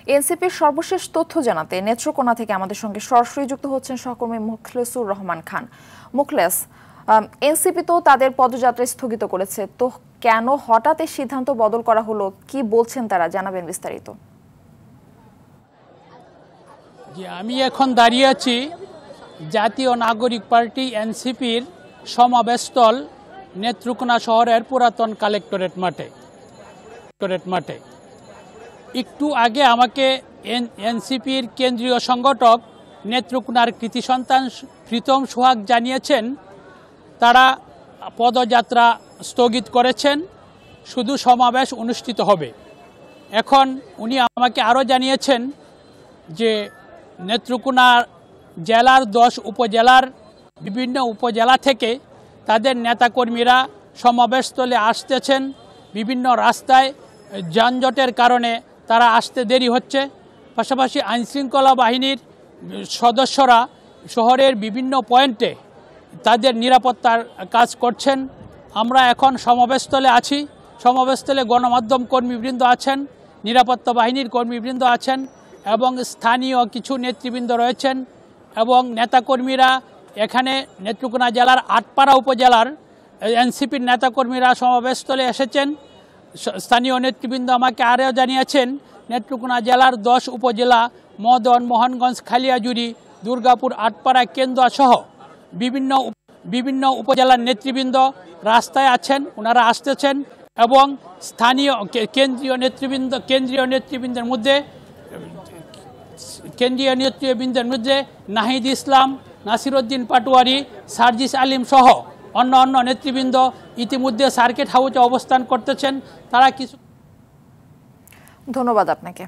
এনসিপির সর্বশেষ তথ্য জানাতে নেত্রকোনা থেকে আমাদের সঙ্গে সরাসরি যুক্ত হচ্ছেন সহকর্মী মুখলেসুর রহমান খান। মুখলেস, এনসিপি তো তাদের পদযাত্রা স্থগিত করেছে, তো কেন হঠাৎ এই সিদ্ধান্ত বদল করা হলো, কি বলছেন তারা, জানাবেন বিস্তারিত। আমি এখন দাঁড়িয়ে আছি জাতীয় নাগরিক পার্টি এনসিপির সমাবেশস্থল নেত্রকোনা শহরের পুরাতন কালেক্টরেট মাঠে। একটু আগে আমাকে এনসিপির কেন্দ্রীয় সংগঠক নেত্রকোনার কৃতি সন্তান প্রীতম সোহাগ জানিয়েছেন তারা পদযাত্রা স্থগিত করেছেন, শুধু সমাবেশ অনুষ্ঠিত হবে। এখন উনি আমাকে আরও জানিয়েছেন যে নেত্রকোনা জেলার 10 উপজেলার বিভিন্ন উপজেলা থেকে তাদের নেতাকর্মীরা সমাবেশস্থলে আসতেছেন। বিভিন্ন রাস্তায় যানজটের কারণে তারা আসতে দেরি হচ্ছে। পাশাপাশি আইনশৃঙ্খলা বাহিনীর সদস্যরা শহরের বিভিন্ন পয়েন্টে তাদের নিরাপত্তার কাজ করছেন। আমরা এখন সমাবেশস্থলে আছি। সমাবেশস্থলে গণমাধ্যম কর্মীবৃন্দ আছেন, নিরাপত্তা বাহিনীর কর্মীবৃন্দ আছেন এবং স্থানীয় কিছু নেতৃবৃন্দ রয়েছেন এবং নেতাকর্মীরা এখানে নেত্রকোনা জেলার আটপাড়া উপজেলার এনসিপির নেতাকর্মীরা সমাবেশস্থলে এসেছেন। স্থানীয় নেতৃবৃন্দ আমাকে আরও জানিয়েছেন নেত্রকোনা জেলার 10 উপজেলা মদন, মোহনগঞ্জ, খালিয়াজুড়ি, দুর্গাপুর, আটপাড়া, কেন্দুয়া সহ বিভিন্ন উপজেলার নেতৃবৃন্দ রাস্তায় আছেন, ওনারা আসতেছেন এবং স্থানীয় কেন্দ্রীয় নেতৃবৃন্দের মধ্যে নাহিদ ইসলাম, নাসিরউদ্দিন পাটোয়ারি, সার্জিস আলিম সহ অন্য নেতৃবৃন্দ ইতিমধ্যে সার্কিট হাউসে অবস্থান করতেছেন। তারা কিছু ধন্যবাদ আপনাকে।